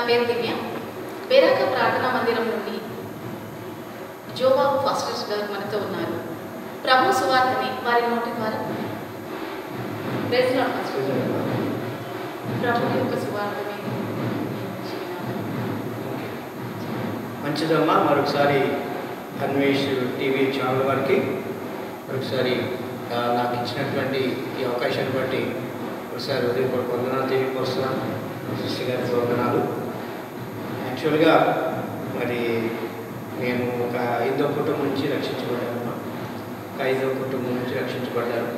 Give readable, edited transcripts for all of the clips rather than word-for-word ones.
పేరు దివ్య. బేరాక ప్రార్థనా మందిరం నుండి జోబాబు ఫాస్టర్స్ గారు మనతో ఉన్నారు. ప్రభు సువార్తని వారి నోటి ద్వారా ప్రభు యొక్క సువార్తని. మంచిదమ్మా. మరొకసారి అన్వేష్ టీవీ ఛానల్ వారికి మరొకసారి నాకు ఇచ్చినటువంటి ఈ అవకాశాన్ని బట్టి ఒకసారి ఉదయపూర్వక వందనాలు తెలియపరుస్తున్నాను. శిష్య గారికి వందనాలు. యాక్చువల్గా మరి నేను ఒక 5వ కుటుంబం నుంచి రక్షించబడ్డాను. ఒక 5వ కుటుంబం నుంచి రక్షించబడ్డాను.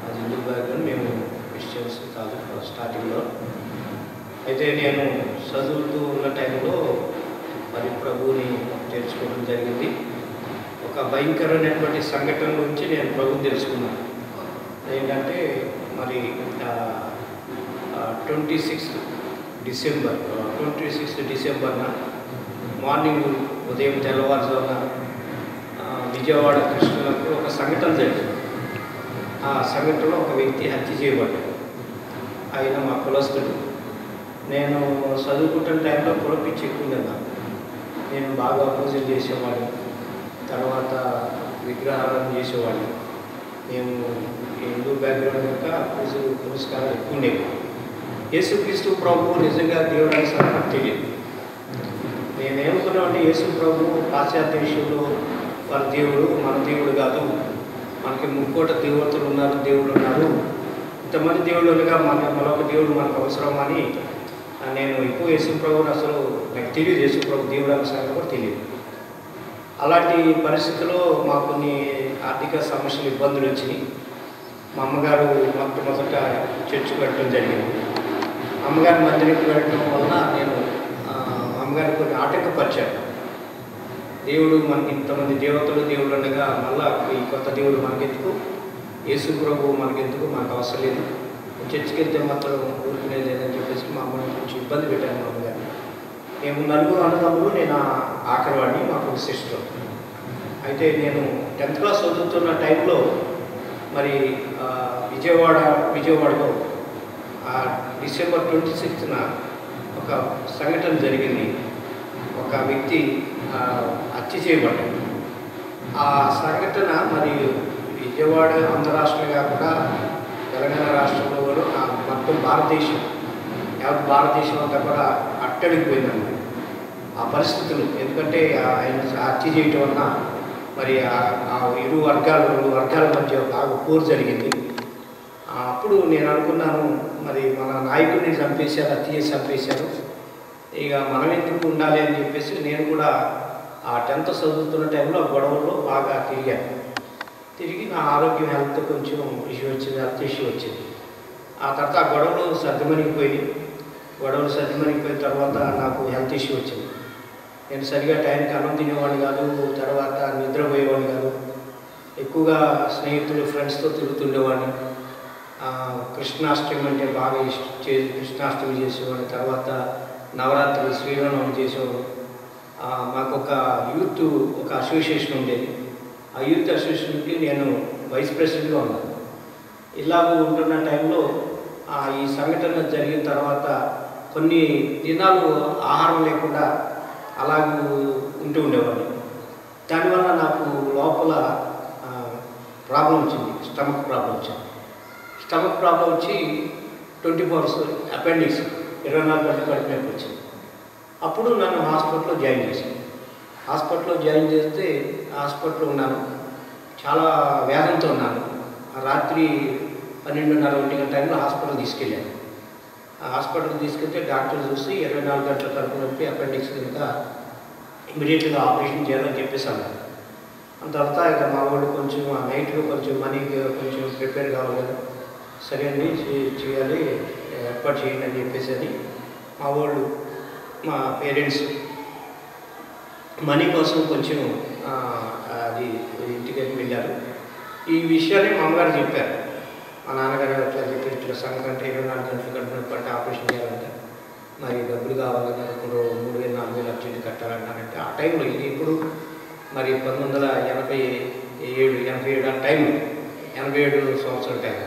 అది హిందూ బ్యాక్గ్రౌండ్. మేము క్రిస్టియన్స్ కాదు స్టార్టింగ్లో. అయితే నేను చదువుతూ ఉన్న టైంలో మరి ప్రభువుని తెలుసుకోవడం జరిగింది. ఒక భయంకరమైనటువంటి సంఘటన గురించి నేను ప్రభువుని తెలుసుకున్నాను. ఏంటంటే మరి 26th డిసెంబర్న మార్నింగ్ ఉదయం తెల్లవారుజామున విజయవాడ కృష్ణలకు ఒక సంఘటన జరిగింది. ఆ సంఘటనలో ఒక వ్యక్తి హత్య చేయబడ్డాడు. ఆయన మా కులస్తుడు. నేను చదువుకుంటున్న టైంలో కులపిచ్చి ఎక్కువ. నేను బాగా పూజలు చేసేవాడిని. తర్వాత విగ్రహాలను చేసేవాడిని. మేము హిందూ బ్యాక్గ్రౌండ్ యొక్క పూజలు పురస్కారాలు ఎక్కువ ఉండేవి. యేసుక్రీస్తు ప్రభువు నిజంగా దేవుడు అని నాకు తెలియదు. నేనేమనుకున్నామంటే యేసు ప్రభువు పాశ్చాత్య దేశంలో వారి దేవుడు మన దేవుడు కాదు. మనకి ముక్కోట దేవతలు ఉన్నారు, దేవుడు ఉన్నారు. ఇంతమంది దేవుళ్ళు ఉండగా మరొక దేవుడు మనకు అవసరం అని నేను ఎక్కువ యేసు ప్రభువుని అసలు నాకు తెలియదు. యేసు ప్రభు దేవుడు అనే సంగతి కూడా తెలియదు. అలాంటి పరిస్థితుల్లో మాకు కొన్ని ఆర్థిక సమస్యలు, ఇబ్బందులు వచ్చినాయి. మా అమ్మగారు మొదట చర్చికి వెళ్ళడం జరిగింది. అమ్మగారి మందిరికి వెళ్ళడం వలన నేను అమ్మగారికి కొన్ని ఆటంకపరిచాను. దేవుడు మనకి ఇంతమంది దేవతలు దేవుడు ఉండగా మళ్ళా ఈ కొత్త దేవుడు మనకెందుకు, యేసు ప్రభు మనకెందుకు, మనకు అవసరం లేదు, చర్చికి వెళ్తే మాత్రం ఊరుకునే లేదని చెప్పేసి మా అమ్మని కొంచెం ఇబ్బంది పెట్టాను. మా అమ్మగారిని. మేము 4 అన్నదమ్ములు, నేను ఆఖరివాడిని, మాకు సిస్టర్. అయితే నేను 10th క్లాస్ చదువుతున్న టైంలో మరి విజయవాడలో డిసెంబర్ 26న ఒక సంఘటన జరిగింది. ఒక వ్యక్తి హత్య చేయబడ్డాడు. ఆ సంఘటన మరి విజయవాడ ఆంధ్ర రాష్ట్రం కాకుండా తెలంగాణ రాష్ట్రంలో కూడా మొత్తం భారతదేశం అంతా కూడా అట్టడిగిపోయిందండి ఆ పరిస్థితులు. ఎందుకంటే ఆయన హత్య చేయటం వలన మరి ఆ 2 వర్గాల మధ్య బాగా పోరు జరిగింది. అప్పుడు నేను అనుకున్నాను, మరి మన నాయకుడిని చంపేశారు, హత్య చేసి చంపేశారు, ఇక మనం ఎందుకు ఉండాలి అని చెప్పేసి నేను కూడా ఆ 10th చదువుతున్న టైంలో గొడవల్లో బాగా తిరిగి నా ఆరోగ్యం హెల్త్ కొంచెం ఇష్యూ వచ్చింది, హెల్త్ ఇష్యూ వచ్చింది. ఆ తర్వాత ఆ గొడవలు సర్దుమణిగిపోయిన తర్వాత నాకు హెల్త్ ఇష్యూ వచ్చింది. నేను సరిగా టైంకి అన్నం తినేవాడిని కాదు, తర్వాత నిద్రపోయేవాడిని కాదు. ఎక్కువగా స్నేహితులు, ఫ్రెండ్స్తో తిరుగుతుండేవాడిని. కృష్ణాష్టమి అంటే బాగా కృష్ణాష్టమి చేసేవాడిని. తర్వాత నవరాత్రులు, శ్రీరామనవమి చేసేవాడు. మాకు ఒక యూత్ అసోసియేషన్ ఉండేది. ఆ యూత్ అసోసియేషన్కి నేను వైస్ ప్రెసిడెంట్గా ఉన్నాను. ఇలా ఉంటున్న టైంలో ఈ సంఘటన జరిగిన తర్వాత కొన్ని దినాలు ఆహారం లేకుండా అలాగూ ఉంటూ ఉండేవాడిని. దానివల్ల నాకు లోపల ప్రాబ్లం వచ్చింది, స్టమక్ ప్రాబ్లం వచ్చి 24 hours అపెండిక్స్ 24 గంటలు కడుపు నొప్పి వచ్చింది. అప్పుడు నన్ను హాస్పిటల్లో జాయిన్ చేశాను. హాస్పిటల్లో ఉన్నాను. చాలా వేదంతో ఉన్నాను. రాత్రి 12:30 టైంలో హాస్పిటల్ తీసుకెళ్ళాను. హాస్పిటల్కి తీసుకెళ్తే డాక్టర్ చూసి 24 గంటల కడుపు నొప్పి, అపెండిక్స్ కనుక ఇమీడియట్గా ఆపరేషన్ చేయాలని చెప్పేసి అన్నారు. తర్వాత ఇక మా వాళ్ళు కొంచెం నైట్గా కొంచెం మనీకి కొంచెం ప్రిపేర్ కావాలి కదా, సరే అండి చేయాలి, ఏర్పాటు చేయండి అని చెప్పేసి అని మా పేరెంట్స్ మనీ కోసం కొంచెం అది ఇంటికి వెళ్ళారు. ఈ విషయాన్ని మా అమ్మగారు చెప్పారు. మా నాన్నగారు అట్లా చెప్పి ఇట్లా సంగంటే 24 గంటలు కట్టినప్పుడు ఆపరేషన్ చేయాలంటే మరి డబ్బులు కావాలని ఇప్పుడు 3,000-4,000 అర్జెంట్ కట్టాలంటారంటే ఆ టైంలో ఇది ఇప్పుడు మరి 1987 ఆ టైంలో 87 సంవత్సరాల టైం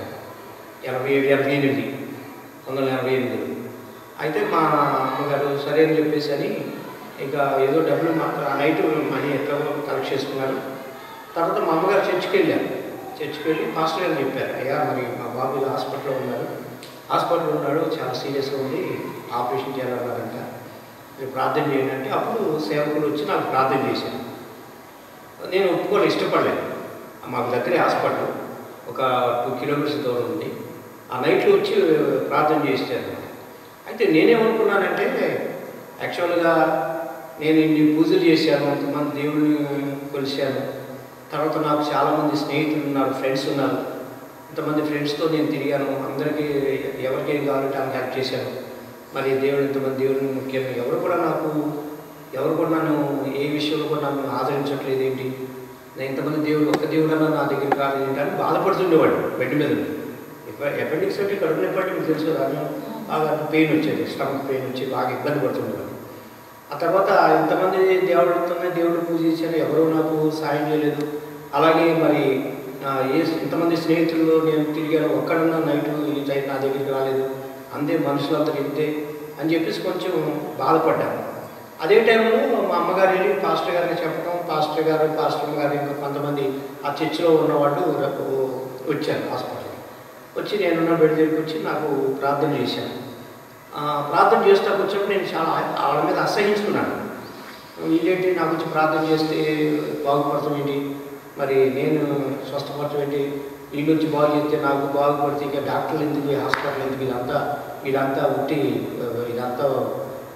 87-88 1988 అయితే మా అమ్మగారు సరే అని చెప్పేసి అని ఇంకా ఏదో డబ్బులు మాకు ఆ నైట్ మనీ ఎట్లా కలెక్ట్ చేసుకున్నారు. తర్వాత మా అమ్మగారు చర్చికి వెళ్ళారు. చర్చికి వెళ్ళి పాస్టర్ గారు చెప్పారు, అయ్యా మరి మా బాబు ఇలా హాస్పిటల్లో ఉన్నాడు, చాలా సీరియస్గా ఉంది, ఆపరేషన్ చేయాలన్నారంట, మీరు ప్రార్థన చేయండి అంటే అప్పుడు సేవకులు వచ్చి నాకు ప్రార్థన చేశాను. నేను ఒప్పుకోవాలి, ఇష్టపడలేదు. మాకు దగ్గరే హాస్పిటల్, ఒక 2 కిలోమీటర్స్ దూరం ఉంది. ఆ నైట్లో వచ్చి ప్రార్థన చేశారు. అయితే నేనేమనుకున్నానంటే యాక్చువల్గా నేను ఇన్ని పూజలు చేశాను, అంతమంది దేవుడిని కొలిశాను, తర్వాత నాకు చాలామంది స్నేహితులు ఉన్నారు, ఫ్రెండ్స్ ఉన్నారు, ఇంతమంది ఫ్రెండ్స్తో నేను తిరిగాను, అందరికీ ఎవరికి ఏం కావాలంటే ఆమె హెల్ప్ చేశాను. మరి దేవుడు ఇంతమంది దేవుడిని ముఖ్యంగా ఎవరు కూడా నన్ను ఏ విషయంలో కూడా నన్ను ఆదరించట్లేదు ఏంటి, నేను ఇంతమంది దేవుడు ఒక్క దేవుడన్నా నా దగ్గరికి రాలేదు ఏంటి అని బాధపడుతుండేవాడు. బెడ్ మీద అపెండిక్స్ అంటే కడుపు నొప్పి మీకు తెలుసు కదా, బాగా పెయిన్ వచ్చేది, స్టమక్ పెయిన్ వచ్చి బాగా ఇబ్బంది పడుతుండేవాడు. ఆ తర్వాత ఇంతమంది దేవుడు పూజ చేశాను, ఎవరూ నాకు సాయం చేయలేదు. అలాగే మరి ఇంతమంది స్నేహితుల్లో నేను తిరిగాను, ఒక్కడన్నా నైట్ నా దగ్గరికి రాలేదు, అంతే మనుషులంతా ఇంతే అని చెప్పేసి కొంచెం బాధపడ్డాను. అదే టైంలో మా అమ్మగారు వెళ్ళి పాస్టర్ గారికి చెప్పడం, పాస్టర్ గారు ఇంకా కొంతమంది ఆ చర్చిలో ఉన్నవాళ్ళు వచ్చారు హాస్పిటల్కి. వచ్చి నేనున్న బెడ్ దగ్గరికి వచ్చి నాకు ప్రార్థన చేశాను. ప్రార్థన చేస్తా కూర్చొని నేను చాలా వాళ్ళ మీద అసహించుకున్నాను. వీళ్ళేంటి నాకు వచ్చి ప్రార్థన చేస్తే బాగుపడతాం ఏంటి, మరి నేను స్వస్థపడటం ఏంటి, వీళ్ళు వచ్చి బాగు చేస్తే నాకు బాగుపడితే ఇక డాక్టర్లు ఎందుకు, హాస్పిటల్ ఎందుకు, ఇదంతా ఇదంతా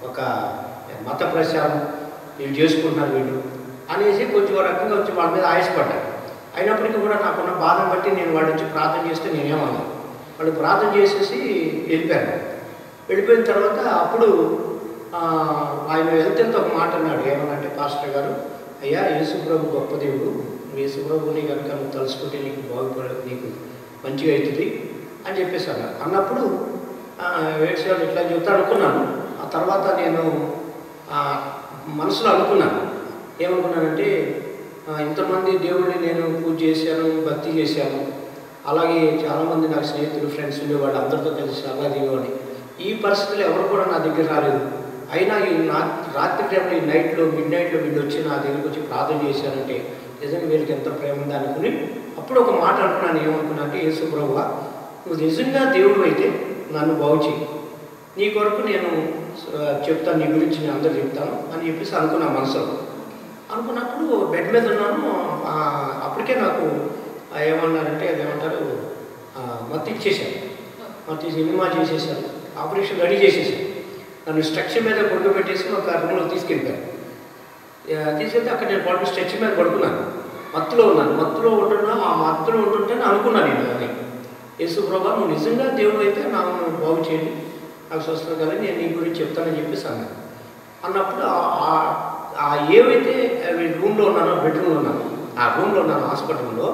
ఒక మత ప్రచారం వీళ్ళు చేసుకుంటున్నారు వీళ్ళు అనేసి కొంచెం రకంగా వచ్చి వాళ్ళ మీద ఆయాసపడ్డాను. అయినప్పటికీ కూడా నాకున్న బాధను బట్టి నేను వాళ్ళ నుంచి ప్రార్థన చేస్తే నేనేమన్నా, వాళ్ళు ప్రార్థన చేసేసి వెళ్ళిపోయిన తర్వాత అప్పుడు ఆయన వెళ్తే ఒక మాట అన్నాడు. ఏమనంటే పాస్టర్ గారు, అయ్యా యేసుప్రభు గొప్ప దేవుడు, యేసుప్రభుని కనుక నువ్వు తలుసుకుంటే నీకు నీకు మంచిగా అవుతుంది అని చెప్పేసి అన్నప్పుడు వేడ్చేవాళ్ళు ఇట్లా చెప్తా అనుకున్నాను. ఆ తర్వాత నేను మనసులో ఏమనుకున్నానంటే ఇంతమంది దేవుడిని నేను పూజ చేశాను, భక్తి చేశాను, అలాగే చాలామంది నాకు స్నేహితులు ఫ్రెండ్స్ ఉండేవాళ్ళు, అందరితో కలిసి అలా దిగేవాడిని. ఈ పరిస్థితులు ఎవరు కూడా నా దగ్గర రాలేదు. అయినా ఈ రాత్రి టైంలో ఈ మిడ్ నైట్లో వీళ్ళు వచ్చి నా దగ్గరికి వచ్చి ప్రార్థన చేశారంటే నిజంగా వీళ్ళకి ఎంత ప్రేమ ఉంది అనుకుని అప్పుడు ఒక మాట అనుకున్నాను. ఏమనుకున్నా అంటే, యేసు ప్రభువా నువ్వు నిజంగా దేవుడు అయితే నన్ను బాగు చేయి, నీ కొరకు నేను చెప్తాను, నీ గురించి నేను అందరూ చెప్తాను అని చెప్పేసి అనుకున్నా మనసులో. అనుకున్నప్పుడు బెడ్ మీద ఉన్నాను. అప్పటికే నాకు ఏమన్నారంటే అదేమంటారు మత్తు సినిమా చేసేసారు, ఆపరేషన్ రెడీ చేసేసారు. నన్ను స్ట్రక్చర్ మీద పడుకోబెట్టేసి ఒక రూమ్లో తీసుకెళ్ళిపోయాను. తీసుకెళ్తే అక్కడ నేను స్ట్రక్చర్ మీద పడుకున్నాను, మత్తులో ఉంటుంటే అనుకున్నాను నేను అని, యేసు ప్రభువా నువ్వు నిజంగా దేవుడు అయితే నన్ను బాగు చేయండి, నాకు స్వస్థత కదా, నేను నీ గురించి చెప్తానని చెప్పేసి అన్నప్పుడు ఏవైతే రూమ్లో ఉన్నానో, బెడ్రూమ్లో ఉన్నాను, ఆ రూమ్లో ఉన్నాను హాస్పిటల్లో.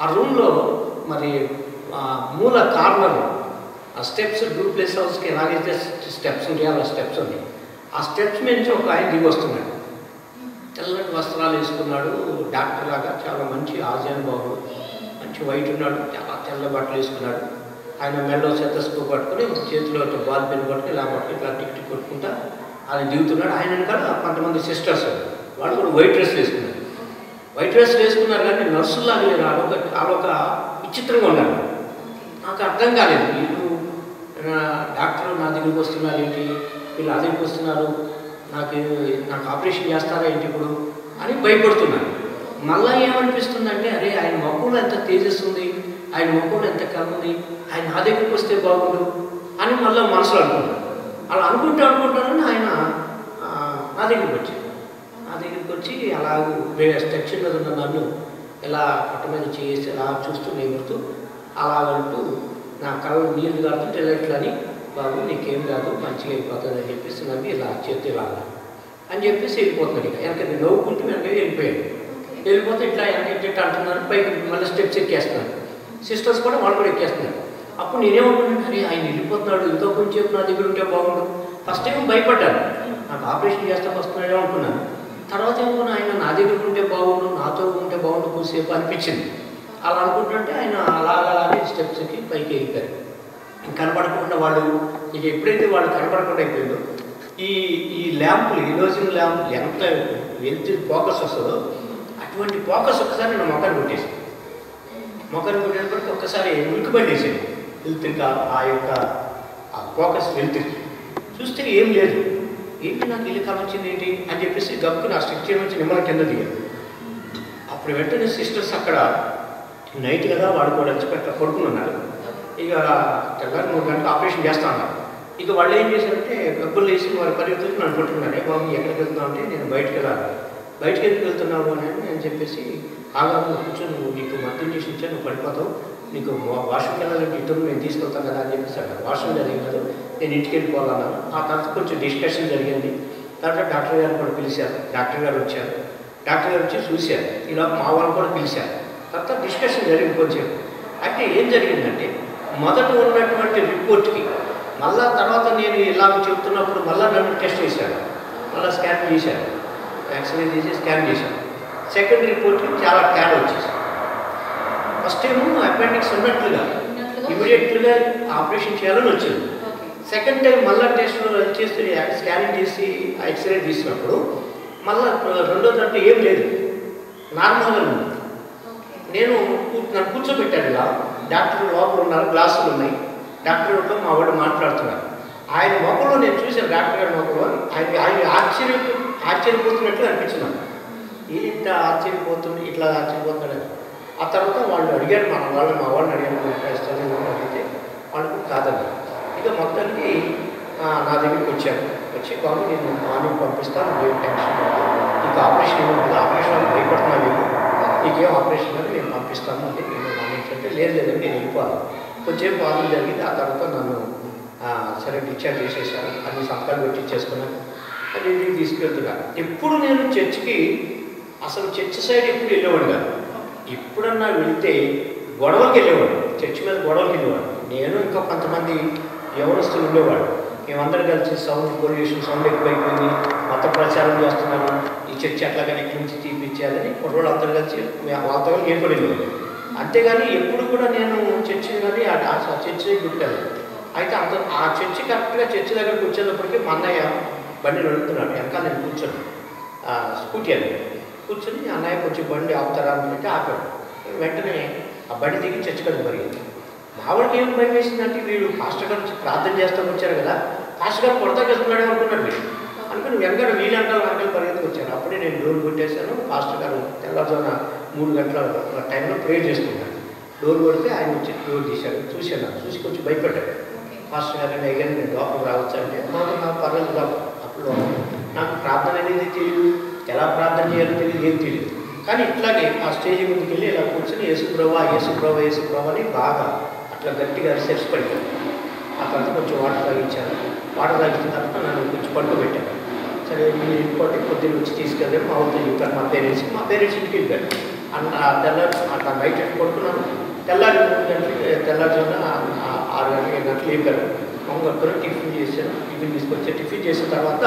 ఆ రూమ్లో మరి మూల కార్నర్ ఆ స్టెప్స్ డూప్లెస్ హౌస్కి ఎలాగైతే స్టెప్స్ ఉంటాయో అలా స్టెప్స్ ఉన్నాయి. ఆ స్టెప్స్ మీద నుంచి ఒక ఆయన దిగి వస్తున్నాడు, తెల్లటి వస్త్రాలు వేసుకున్నాడు, డాక్టర్ లాగా చాలా మంచి ఆజానుభావుడు, మంచి వైట్ ఉన్నాడు, చాలా తెల్ల బట్టలు వేసుకున్నాడు. ఆయన మెడలో సెతస్కోప్ పట్టుకొని చేతిలో బాల్ పెన్ పట్టుకొని ఇలా ఇట్లా టిక్ కొట్టుకుంటా ఆయన దిగుతున్నాడు. ఆయన వెనకాల కొంతమంది సిస్టర్స్, వాళ్ళు కూడా వైట్ డ్రెస్ వేసుకున్నారు కానీ నర్సుల్లాగా లేరు, వాళ్ళొక విచిత్రంగా ఉన్నారు. నాకు అర్థం కాలేదు, వీళ్ళు డాక్టర్ నా దగ్గరికి వస్తున్నారు ఏంటి, వీళ్ళు నా దగ్గరికి వస్తున్నారు, నాకు ఆపరేషన్ చేస్తారా ఏంటి ఇప్పుడు అని భయపడుతున్నాను. మళ్ళీ ఏమనిపిస్తుందంటే, అరే ఆయన ముఖంలో ఎంత తేజస్సుంది, ఆయన ముఖంలో ఎంత కలుంది, ఆయన నా దగ్గరికి వస్తే బాగుండు అని మళ్ళీ మనసులో అనుకుంటాను. అలా అనుకుంటానని ఆయన నా దగ్గరికి వచ్చి అలా స్ట్రక్చర్ మీద ఉన్న నన్ను ఎలా పట్ట మీద చేసి అలా చూస్తూ నిగురుతూ అలా అంటూ నా కళ్ళు నీళ్ళు కాడుతుంటే ఇట్లని, బాబు నీకేం కాదు మంచిగా అయిపోతుంది అని చెప్పేసి నన్ను ఇలా చేతి ఇలా అని చెప్పేసి వెళ్ళిపోతున్నాడు. ఇక వెనక నవ్వుకుంటూ వెళ్ళిపోతే ఇట్లా వెనక అంటున్నారు, పైకి మళ్ళీ స్టెప్స్ ఎక్కేస్తున్నారు. సిస్టర్స్ కూడా వాళ్ళు కూడా ఎక్కేస్తున్నారు. అప్పుడు నేనేమనుకున్నాను, అరే ఆయన వెళ్ళిపోతున్నాడు, ఇంకో కొంచెం నా దగ్గర ఉంటే బాగుండు. ఫస్ట్ టైం భయపడ్డాను, నాకు ఆపరేషన్ చేస్తే వస్తున్నాడో అనుకున్నాను. తర్వాత ఏమో ఆయన నా దగ్గర ఉంటే బాగుండు, నాతో ఉంటే బాగుండు కొద్దిసేపు అనిపించింది. అలా అనుకుంటుంటే ఆయన అలాగే స్టెప్స్కి పైకి వెళ్ళిపోయారు. కనపడకుండా వాళ్ళు ఇక ఎప్పుడైతే వాళ్ళు కనపడకుండా అయిపోయిందో ఈ ఈ ల్యాంపులు ఈరోజున ల్యాంపులు ఎంత వెళ్తే ఫోకస్ వస్తుందో అటువంటి ఫోకస్ ఒక్కసారి నేను మొక్కను కొట్టేసి మొక్కను కొట్టేటప్పటికి ఒక్కసారి ఉలికిబడి వేసేది వెళ్తుగా ఆ యొక్క ఆ ఫోకస్ వెళ్తుంది చూస్తే ఏం లేదు ఏంటి నాకు ఇల్లు కావచ్చింది ఏంటి అని చెప్పేసి గబ్బుకు నా స్ట్రక్చర్ నుంచి నిమ్మల కింద దిగారు. అప్పుడు వెంటనే సిస్టర్స్ అక్కడ నైట్ కదా వాడుకోవడానికి అట్లా పడుకుని ఉన్నారు. ఇక తెల్లారి 3 గంటలకు ఆపరేషన్ చేస్తా ఉన్నారు. ఇక వాళ్ళు ఏం చేశారంటే గబ్బులు వేసి వారి పరిగెత్తుకు నన్ను పట్టుకున్నారు. బాబు ఎక్కడికి వెళ్తున్నావు అంటే నేను బయటకు వెళ్ళాలి. బయటకు ఎందుకు వెళ్తున్నావు అని చెప్పేసి ఆగాము కూర్చొని నువ్వు నీకు మత్తు ఇంజక్షన్ ఇచ్చా నువ్వు పడిపోతావు నీకు వాష్రూమ్కి వెళ్ళాలంటే ఇద్దరు నేను తీసుకెళ్తాను కదా అని చెప్పేసి అక్కడ వాష్రూమ్ జరిగింది కదా నేను ఇంటికి వెళ్ళిపోవాలన్నాను. ఆ తర్వాత కొంచెం డిస్కషన్ జరిగింది. తర్వాత డాక్టర్ గారు కూడా పిలిచారు. డాక్టర్ గారు వచ్చారు. డాక్టర్ గారు వచ్చి చూశారు. ఇలా మా వాళ్ళు కూడా పిలిచారు. తర్వాత డిస్కషన్ జరిగింది కొంచెం. అయితే ఏం జరిగిందంటే మొదట ఉన్నటువంటి రిపోర్ట్కి మళ్ళా తర్వాత నేను ఇలా చెప్తున్నప్పుడు మళ్ళీ నన్ను టెస్ట్ చేశాను. మళ్ళీ స్కాన్ చేశాను. ఎక్స్రే చేసి స్కాన్ చేశాను. సెకండ్ రిపోర్ట్కి చాలా తేడా వచ్చేసి ఫస్ట్ ఏమో అపెండిక్స్ ఉన్నట్లుగా ఇమీడియట్గా ఆపరేషన్ చేయాలని వచ్చింది. సెకండ్ టైం మళ్ళీ టెస్ట్ చేసి స్కానింగ్ చేసి ఎక్స్రే తీసినప్పుడు మళ్ళీ రెండో దాంట్లో ఏం లేదు నార్మల్గా ఉంది. నన్ను కూర్చోబెట్టాడు ఇలా డాక్టర్ లోపల ఉన్నారు గ్లాసులు ఉన్నాయి. డాక్టర్తో మా వాడు మాట్లాడుతున్నారు. ఆయన మొక్కలో నేను చూశాను డాక్టర్ గారి మొక్కలో ఆయన ఆశ్చర్యపోతున్నట్లు అనిపించినాను. ఏంట ఆశ్చర్యపోతుంది ఇట్లా ఆశ్చర్యపోతున్నాడు. ఆ తర్వాత వాళ్ళు అడిగారు మా వాళ్ళని అడిగాను అడిగితే వాళ్ళకు కాదని ఇక మొత్తానికి నా దగ్గరికి వచ్చాను. వచ్చి బాబు నేను మార్నింగ్ పంపిస్తాను ఏం టెన్షన్ నీకు ఆపరేషన్ ఏమి ఆపరేషన్ అని భయపడుతున్నాను నీకేం ఆపరేషన్ అని నేను పంపిస్తాను అంటే నేను మార్నింగ్ అంటే లేదండి నేను వెళ్ళిపోవాలి. కొంచెం ప్రాబ్లం జరిగింది. ఆ తర్వాత నన్ను సరే డిశ్చార్జ్ చేసేసాను. అన్ని సంతకాలు పెట్టి ఇచ్చేసుకున్నాను. అది ఇంటికి తీసుకెళ్తున్నాను. ఎప్పుడు నేను చర్చికి అసలు చర్చ్ సైడ్ ఎప్పుడు వెళ్ళేవాడు కాదు. ఎప్పుడన్నా వెళ్తే గొడవలకి వెళ్ళేవాడు. చర్చి మీద గొడవలకి వెళ్ళేవాడు. నేను ఇంకా కొంతమంది యవనస్తులు ఉండేవాడు. మేమందరం కలిసి పొల్యూషన్ సౌండ్ ఎక్కువైపోయింది మత ప్రచారం చేస్తున్నాను ఈ చర్చి అట్లాగానే ఇక్కడి నుంచి తీపిచ్చేయాలని కుర్రోళ్ళు అందరూ కలిసి వాళ్ళతో ఏం పడేవాడు. అంతేగాని ఎప్పుడు కూడా నేను చర్చి కానీ ఆ చర్చి గుర్తాను. అయితే ఆ చర్చి కరెక్ట్గా చర్చి దగ్గరకు వచ్చేటప్పటికి మా అన్నయ్య బండి నడుపుతున్నాడు. వెనకాల నేను కూర్చొని స్కూటీ అని కూర్చొని అన్నయ్య కొంచెం బండి ఆపుతారా అంటే ఆపాడు. వెంటనే ఆ బండి దిగి చర్చి కడుపు పరిగింది. మావాడికి ఏం భయం వేసిందంటే వీడు పాస్టర్ గారు ప్రార్థన చేస్తాను వచ్చారు కదా పాస్టర్ గారు కొడతాకి వెళ్తున్నాడే అనుకున్నాడు వీడు అనుకుని వెనకాల వీళ్ళంటారు వెనకాల పరిగెత్తుకు వచ్చాను. అప్పుడే నేను డోర్ కొట్టేశాను. పాస్టర్ గారు తెల్లవారుజామున 3 గంటల టైంలో ప్రేయర్ చేసుకుంటాను. డోర్ కొడితే ఆయన వచ్చి డోర్ తీశాడు. చూశాను. చూసి కొంచెం భయపడ్డాడు. పాస్టర్ గారు అయ్యాను నేను లోపలికి రావచ్చు అంటే నాకు పర్లేదు రావు. అప్పుడు నాకు ప్రార్థన అనేది తెలియదు, ఎలా ప్రార్థన చేయాలో తెలియదు, ఏం తెలియదు. కానీ ఇట్లాగే ఆ స్టేజ్ ముందుకు వెళ్ళి ఇలా కూర్చొని యేసుప్రభా యేసుప్రభా యేసుప్రభా అని బాగా అట్లా గట్టిగా రిసెప్స్ పడిపోయాను. ఆ తర్వాత కొంచెం వాటర్ తాగించాను. వాటర్ తాగించిన తర్వాత నన్ను కొంచెం పడుకోబెట్టాను. సరే మీరు ఇంకోటి పొద్దున్న వచ్చి తీసుకెళ్ళాను. మా ఊరితో చెప్పాను మా పేరెంట్స్ ఇంటికి వెళ్ళాను. తెల్లారి అట్లా నైట్ పడుకున్నాను. తెల్లారి 3 గంటలకి తెల్లారుజామున 6 గంటలు 7 గంటలు లేపారు. మామూలుగా టిఫిన్ చేశాను. టిఫిన్ తీసుకొచ్చి టిఫిన్ చేసిన తర్వాత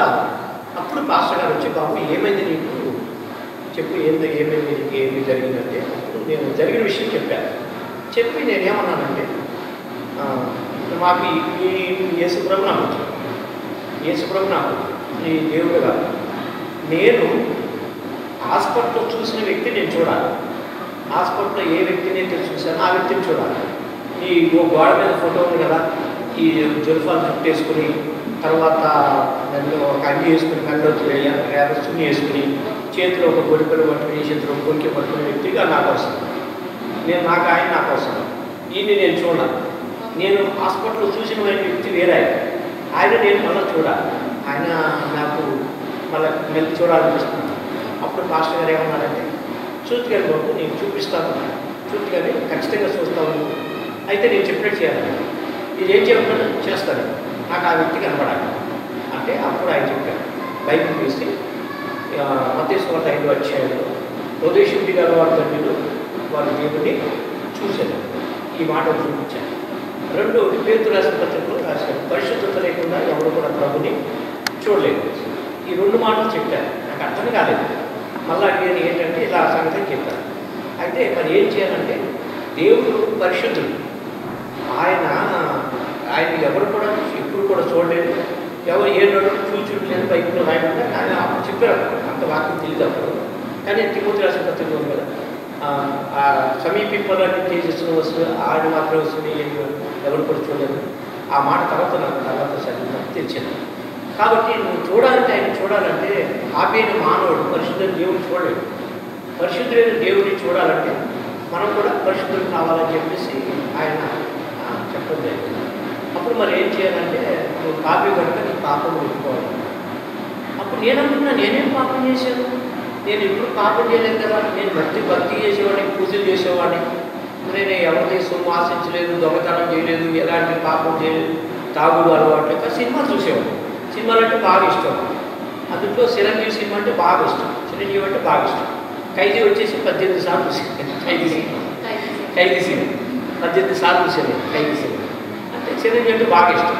అప్పుడు పాస్టర్ గారు వచ్చి బాబు ఏమైంది నీకు చెప్పు ఏమి జరిగిందంటే అప్పుడు నేను జరిగిన విషయం చెప్పాను. చెప్పి నేనేమన్నానంటే మాకు ఈ యేసుప్రభు నాకు ఈ దేవుడు కాదు. నేను హాస్పిటల్లో చూసిన వ్యక్తి నేను చూడాలి. హాస్పిటల్లో ఏ వ్యక్తిని అయితే చూశానో ఆ వ్యక్తిని చూడాలి. ఈ గోడ మీద ఫోటో ఉంది కదా ఈ జుల్ఫాలు జుట్టు వేసుకుని తర్వాత దానిలో ఒక అంగి వేసుకుని కళ్ళు చున్ని వేసుకుని చేతిలో ఒక గొడిపలు పట్టుకుని చేతిలో కొరికి పట్టుకునే వ్యక్తిగా నాకు అవసరం. నాకు అవసరం. ఈయన్ని నేను చూడాలి. నేను హాస్పిటల్లో చూసిన వ్యక్తి వేరే ఆయన నేను మళ్ళీ చూడాలి. ఆయన నాకు మళ్ళీ చూడాలనిపిస్తున్నాను. అప్పుడు పాస్టర్ గారు ఏమన్నారంటే చూతిగాని బాబు నేను చూపిస్తాను చూతిగాని ఖచ్చితంగా చూస్తాను అయితే నేను చెప్పినట్టు చేయాలి ఇది ఏం చేయకుండా చేస్తాను నాకు ఆ వ్యక్తి కనపడాలి అంటే అప్పుడు ఆయన చెప్పారు. బైబిల్ తీసి మత్తయి సువార్త 5వ అధ్యాయంలో హృదయశుద్ధి గల వారి తండ్రులు వారి దేవుడిని చూశాను. ఈ మాట చూపించాను. 2 పేతురు రాసిన పత్రికలో రాశాను. పరిశుద్ధత లేకుండా ఎవరు కూడా ప్రభుని చూడలేదు. ఈ 2 మాటలు చెప్పారు. నాకు అర్థం కాలేదు. మళ్ళీ నేను ఏంటంటే ఇలా సంగతి చెప్పాను. అయితే మరి ఏం చేయాలంటే దేవుడు పరిశుద్ధుడు. ఆయన ఎవరు కూడా ఎప్పుడు ఎప్పుడు కూడా చూడలేదు, ఎవరు ఏ నడు చూచుంటలేదు, బైబిల్లో రాయకుండా ఆయన అప్పుడు చెప్పారు, అంత వాక్యం తెలియదు అప్పుడు. కానీ తిమోతి రాసిన పత్రికలో ఉంది కదా, ఆ సమీపింపలాంటి తేజస్సును వస్తుంది, ఆడు మాత్రం వస్తుంది, ఎవరు కూడా చూడలేదు. ఆ మాట తర్వాత నాకు తర్వాత చదివినప్పుడు తెలిసింది. కాబట్టి నువ్వు చూడాలంటే ఆయన చూడాలంటే ఆపేన మానవుడు పరిశుద్ధుని దేవుడిని చూడలేడు. పరిశుద్ధులైన దేవుడిని చూడాలంటే మనం కూడా పరిశుద్ధులు కావాలని చెప్పేసి ఆయన చెప్పడం జరిగింది. అప్పుడు మరి ఏం చేయాలంటే నువ్వు పాపి కనుక నీ పాపం ఒప్పుకోవాలి. అప్పుడు నేననుకున్నా నేనేం పాపం చేశాను, నేను ఎప్పుడు పాపం చేయలేదు కదా, నేను భక్తి చేసేవాడిని, పూజలు చేసేవాడిని, నేను ఎవరిని సొమ్ము ఆశించలేదు, దొంగతనం చేయలేదు, ఎలాంటి పాపం చేయలేదు, తాగుడు అలవాటు లేక సినిమా చూసేవాడు. సినిమాలు అంటే బాగా ఇష్టం. అందులో చిరంజీవి సినిమా అంటే బాగా ఇష్టం, చిరంజీవి అంటే బాగా ఇష్టం. ఖైదీ వచ్చేసి 18 సార్లు చూసాను. ఖైదీ సినిమా 18 సార్లు చూసాను. ఖైదీ సినిమా అంటే చిరంజీవి అంటే బాగా ఇష్టం.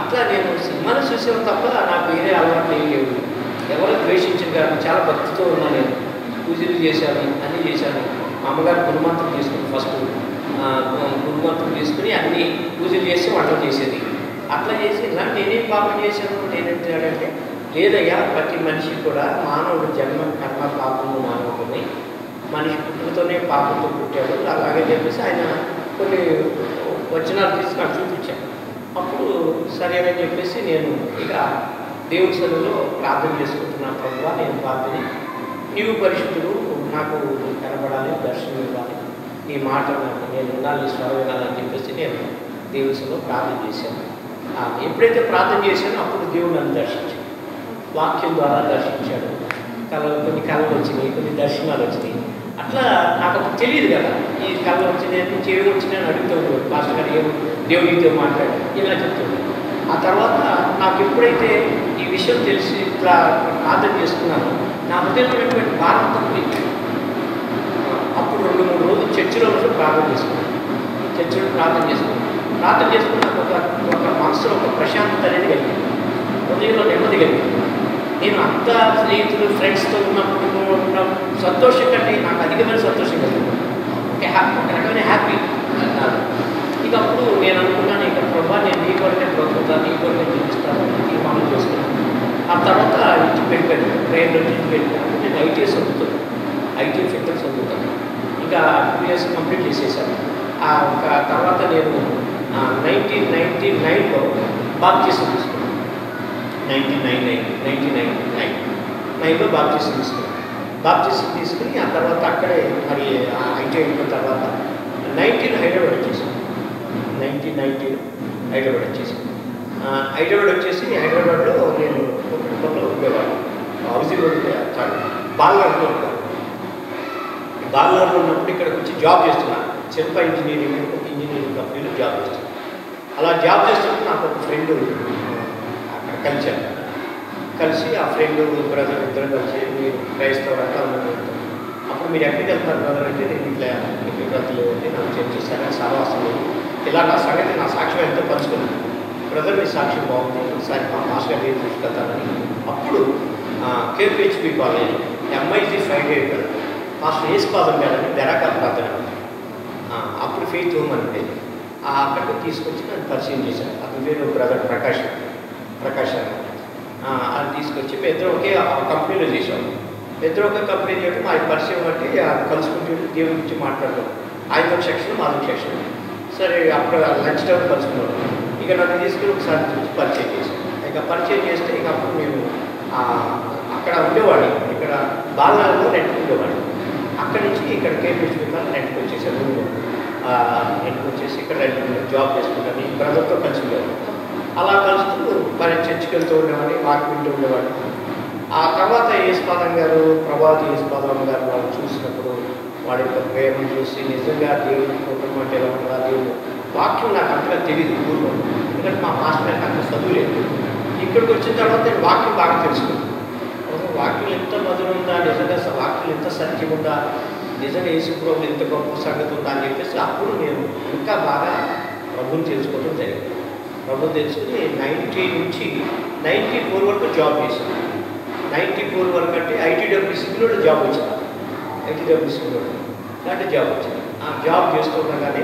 అట్లా నేను సినిమాలు చూసాను తప్ప నాకు వేరే అలవాట్లు ఏం లేవు. ఎవరు ద్వేషించిన కానీ చాలా భక్తితో ఉన్నా, నేను పూజలు చేశాను, అన్నీ చేశాను. మా అమ్మగారు గురుమంత్రం తీసుకుని ఫస్ట్ గురుమంత్రం తీసుకుని అన్ని పూజలు చేసి వంటలు చేసేది. అట్లా చేసి ఇలా నేనేం పాపం చేశాను, నేనేంటాడంటే లేదయ్యా, ప్రతి మనిషి కూడా మానవుడు జన్మ కర్మ పాపము మానవుడిని, మనిషి పుట్టుకతోనే పాపంతో పుట్టాడు, అలాగే చెప్పేసి ఆయన కొన్ని వచనాలు తీసుకుని చూపించాను. అప్పుడు సరేనని చెప్పేసి నేను ఇక దేవుడి సన్నిధిలో ప్రార్థన చేసుకుంటున్నా, ప్రభువా నేను పాపిని, నీవు పరిశుద్ధుడు, నాకు కనబడాలి, దర్శనం ఇవ్వాలి, నీ మాట నాకు నేను వినాలి, నీ స్వరం వినాలని చెప్పేసి నేను దేవుడి సన్నిధిలో ప్రార్థన చేశాను. ఎప్పుడైతే ప్రార్థన చేశానో అప్పుడు దేవుడు నన్ను దర్శించాడు, వాక్యం ద్వారా దర్శించాడు. కొన్ని కళలు వచ్చినాయి, కొన్ని దర్శనాలు వచ్చినాయి. అట్లా నాకు అప్పుడు తెలియదు కదా, ఈ కళలు వచ్చినాయి నుంచి ఏమి వచ్చినాయని అడుగుతాడు పాస్టర్ గారు, ఏమి దేవుడితో మాట్లాడారు ఇలా చెప్తున్నాడు. ఆ తర్వాత నాకు ఎప్పుడైతే ఈ విషయం తెలిసి ఇట్లా ప్రార్థన చేసుకున్నానో నా హృదయమైనటువంటి భారంతో పోయింది. అప్పుడు 2-3 రోజులు చర్చిలో ప్రార్థన చేసుకున్నాను. చర్చిలో ప్రార్థన చేసుకున్నాక ఒక మనసులో ఒక ప్రశాంతత అనేది కలిగింది, హృదయంలో నెమ్మది కలిగింది. నేను అంత స్నేహితులు ఫ్రెండ్స్తో ఉన్నప్పుడు సంతోషం కంటే నాకు అధికమైన సంతోషం కలిగింది, ఒక రకమైన హ్యాపీ. ఇక అప్పుడు నేను అనుకున్నాను, ఇక ప్రభా నేను నీ కొరకే బ్రతుకుతాను, నీ కొరకే జీవిస్తాను తీర్మానం చేసుకున్నాను. ఆ తర్వాత ఇంటికి వెళ్ళిపోయాను, ట్రైన్లో ఇంటికి వెళ్ళిపోయాను. నేను ఐటీఎస్ చదువుతాను, ఐటీ ఫిట్టర్ చదువుతాను. ఇంకా 2 years కంప్లీట్ చేసేసాను. ఒక తర్వాత నేను 1999లో బాప్టిజం తీసుకున్నాను. 1999లో బాప్టిజం తీసుకున్నాను. బాప్టిజం తీసుకుని ఆ తర్వాత అక్కడే మరి ఐటీ అయిపోయిన తర్వాత 19 హైదరాబాద్ వచ్చేసాను. 1990 హైదరాబాద్ వచ్చేసాను. హైదరాబాద్ వచ్చేసి హైదరాబాద్లో నేను ఒకటిలో ఉండేవాడు, హౌసింగ్ రోడ్ కాదు, బాల్నగర్లో ఉంటాను. బాల్నగర్లో ఉన్నప్పుడు ఇక్కడికి వచ్చి జాబ్ చేస్తున్నాను. శిల్ప ఇంజనీరింగ్ ఇంజనీరింగ్ కంపెనీలో జాబ్ చేస్తున్నాను. అలా జాబ్ చేస్తున్నప్పుడు నాకు ఒక ఫ్రెండ్ అక్కడ కలిసి ఆ ఫ్రెండ్ బ్రదర్ ఇద్దరు కలిసి మీరు క్రైస్తవులంతా ఉన్నట్టు. అప్పుడు మీరు ఎక్కడికి వెళ్తారు బ్రదర్ అంటే నేను ఇట్లా బ్రతులు అంటే నాకు చేశాను సావాసం ఇలా నా సంగతి నా సాక్ష్యం ఎంతో పంచుకున్నాను. బ్రదర్ మీ సాక్ష్యం బాగుంది, ఒకసారి మా మాస్టర్ గారు తీసుకెళ్తానని. అప్పుడు KPHB college MIG 5 years master ఏసుపాదం గారని బెరాకా ప్రార్థన, అప్పుడు ఫెయిత్ హోమ్ అంటే అక్కడికి తీసుకొచ్చి నన్ను పరిచయం చేశాను. అతని పేరు బ్రదర్ ప్రకాష్ అది తీసుకొచ్చి ఇద్దరు ఒకే కంపెనీలో చేసాము. ఇద్దరు ఒకే కంపెనీ చేయడం మా పరిచయం బట్టి కలుసుకుంటూ దేవుడి గురించి మాట్లాడడం. ఆయన సెక్షన్ మాది సెక్షన్. సరే అప్పుడు లంచ్ టైం కలుసుకున్నాను. ఇక నన్ను తీసుకుని ఒకసారి చూసి పరిచయం చేశాను. ఇక పరిచయం చేస్తే ఇక అప్పుడు నేను అక్కడ ఉండేవాడిని, ఇక్కడ బాలనగర్లో రెంట్కి ఉండేవాడిని. అక్కడి నుంచి ఇక్కడ కేపీహెచ్పి రెంట్కి వచ్చేసాను. రెంట్కి వచ్చేసి ఇక్కడ జాబ్ చేసుకుంటాను, ఈ బ్రదర్తో కలిసి ఉండేవాడిని. అలా కలుస్తూ మరి చర్చికి వెళ్తూ ఉండేవాడిని, వాకి వింటూ ఉండేవాడిని. ఆ తర్వాత యేసుపాదం గారు, ప్రభాతి యేసుపాదం గారు వాళ్ళు చూసినప్పుడు వాడి యొక్క ప్రేమను చూసి నిజంగా దేవుడి కుటుంబం అంటే ఎలా ఉంటుందా, దేవుడు వాక్యం నాకు అంతగా తెలియదు ఊళ్ళో, ఎందుకంటే మా మాస్టర్ నాకు అంత చదువు లేదు. ఇక్కడికి వచ్చిన తర్వాత నేను వాక్యం బాగా తెలుసుకున్నాను. వాక్యం ఎంత మధురం ఉందా, నిజంగా వాక్యం ఎంత సత్యం ఉందా, నిజంగా యేసు ప్రభు ఎంత గొప్ప సంగతి ఉందా అని చెప్పేసి అప్పుడు నేను ఇంకా బాగా ప్రభుని తెలుసుకోవడం జరిగింది. ప్రభుని తెలుసుకుని 90 నుంచి 94 వరకు జాబ్ చేశాను. 94 వరకు అంటే ఐటీడబ్ల్యూసీలో జాబ్ వచ్చింది. ఐటీడబ్ల్యూసీలో ఇలాంటి జాబ్ వచ్చింది. ఆ జాబ్ చేస్తుండగానే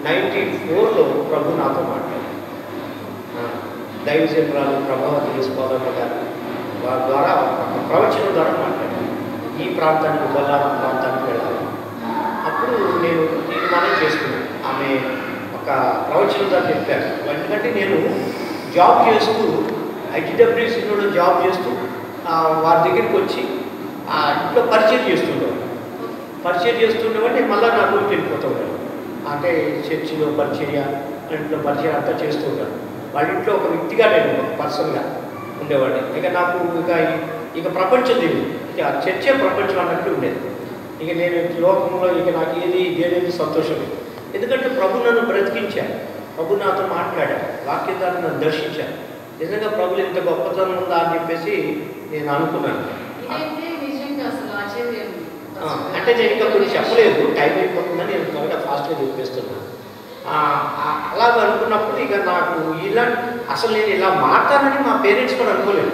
94లో ప్రభు నాతో మాట్లాడారు. దైవజనురాలు ప్రభావతి యేసుపాదమ్మ గారు వారి ద్వారా ఒక ప్రవచనం ద్వారా మాట్లాడారు. ఈ ప్రాంతానికి బొల్లారం ప్రాంతానికి వెళ్ళాలి. అప్పుడు నేను తీర్మానం చేసుకున్నాను. ఆమె ఒక ప్రవచనం ద్వారా చెప్పారు. ఎందుకంటే నేను జాబ్ చేస్తూ ఐటీడబ్ల్యూసీలో జాబ్ చేస్తూ వారి దగ్గరికి వచ్చి ఇంట్లో పరిచయం చేస్తుండేవాడు. పరిచయం చేస్తుండేవాడు. నేను మళ్ళీ నా రూమ్కి వెళ్ళిపోతూ ఉన్నాను. అంటే చర్చిలో పరిచర్య, ఇంట్లో పరిచయం అంతా చేస్తూ ఉంటాను. వాళ్ళ ఇంట్లో ఒక వ్యక్తిగా నేను ఒక పర్సన్గా ఉండేవాడిని. ఇక నాకు ఇక ప్రపంచం తెలియదు. ఇక చర్చే ప్రపంచం అన్నట్టు ఉండేది. ఇక నేను లోకంలో ఇక నాకు దేనేది సంతోషం లేదు. ఎందుకంటే ప్రభు నన్ను బ్రతికించాను. ప్రభు నాతో మాట్లాడాను. వాక్యం ద్వారా నన్ను దర్శించాను. నిజంగా ప్రభులు ఇంత గొప్పతనం ఉందా అని చెప్పేసి నేను అనుకున్నాను. అంటే నేను ఇంకా కొన్ని చెప్పలేదు, టైం అయిపోతుందని నేను త్వరగా ఫాస్ట్గా చెప్పేస్తున్నాను. అలాగ అనుకున్నప్పుడు ఇక నాకు అసలు నేను ఇలా మాట్లాడనని మా పేరెంట్స్ కూడా అనుకోలేదు.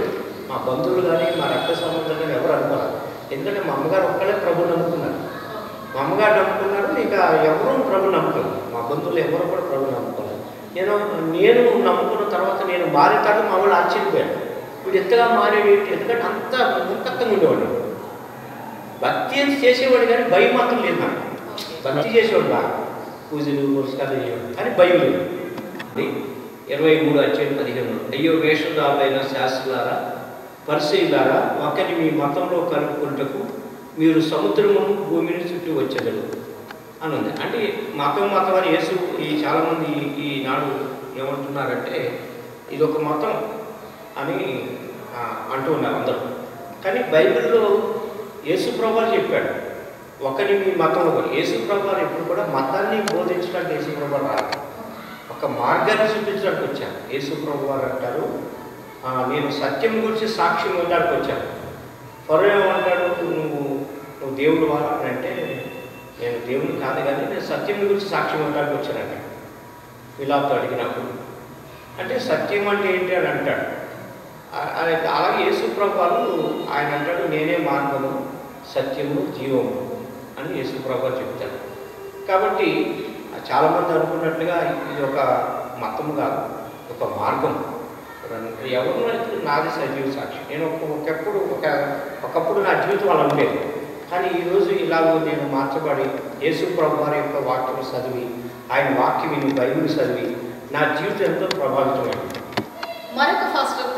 మా బంధువులు కానీ మా రక్త సంబంధం కానీ ఎవరు అనుకోలేదు. ఎందుకంటే మా అమ్మగారు ఒక్కడే ప్రభుని నమ్ముకున్నారు. మా అమ్మగారు నమ్ముకున్నారు. ఇక ఎవరూ ప్రభు నమ్ముకోలేదు. మా బంధువులు ఎవరు కూడా ప్రభు నమ్ముకోలేదు. నేను నమ్ముకున్న తర్వాత నేను మారిన తర్వాత మా వాళ్ళు ఆశ్చర్యపోయాను. ఇప్పుడు ఎంతగా మారేది, ఎందుకంటే అంత ముఖత్తంగా ఉండేవాడు. భక్తి చేసేవాడు కానీ భయం మాత్రం లేదు. నాకు భక్తి చేసేవాడు బాగా, పూజలు పురస్కారాలు చేయవాడు, కానీ భయం లేదు. 23:15 అయ్యో వేషధారులైన శాస్త్రులారా, పరిసయ్యులారా, ఒకరిని మీ మతంలో కలుపుకుంటకు మీరు సముద్రమును భూమిని చుట్టూ వచ్చేదరు అని ఉంది. అంటే మతం అని యేసు చాలామంది ఈనాడు ఏమంటున్నారంటే ఇది ఒక మతం అని అంటూ ఉన్నారు అందరూ. కానీ బైబిల్లో యేసు ప్రభువు చెప్పాడు ఒకరిని మీ మతంలో. యేసు ప్రభువు ఎప్పుడు కూడా మతాన్ని బోధించడానికి యేసు ప్రభువు రాదు, ఒక మార్గాన్ని చూపించడానికి వచ్చాను. యేసు ప్రభువు అంటారు నేను సత్యం గురించి సాక్ష్యం ఇవ్వడానికి వచ్చాను. ఫరో ఏమంటాడు, నువ్వు దేవుడు అని అంటే నేను దేవుడు కాదు కానీ నేను సత్యం గురించి సాక్ష్యం ఇవ్వడానికి వచ్చానంట. పిలాతో అడిగినప్పుడు అంటే సత్యం అంటే ఏంటి అని అంటాడు. అలాగే యేసు ప్రభువు ఆయన అంటాడు నేనే మార్గము సత్యము జీవము అని యేసు ప్రభువు చెప్తాడు. కాబట్టి చాలామంది అనుకున్నట్లుగా ఇది ఒక మతం కాదు, ఒక మార్గం. ఎవరు నాది సజీవ సాక్షి. నేను ఒకప్పుడు నా జీవితం అలా ఉండేది. కానీ ఈరోజు ఇలాగో నేను మార్చబడి యేసు ప్రభువు వారి యొక్క వాక్యం చదివి ఆయన వాక్యం విని బైబిల్ చదివి నా జీవితం ఎంతో ప్రభావితమైంది. మరొక ఫాస్టర్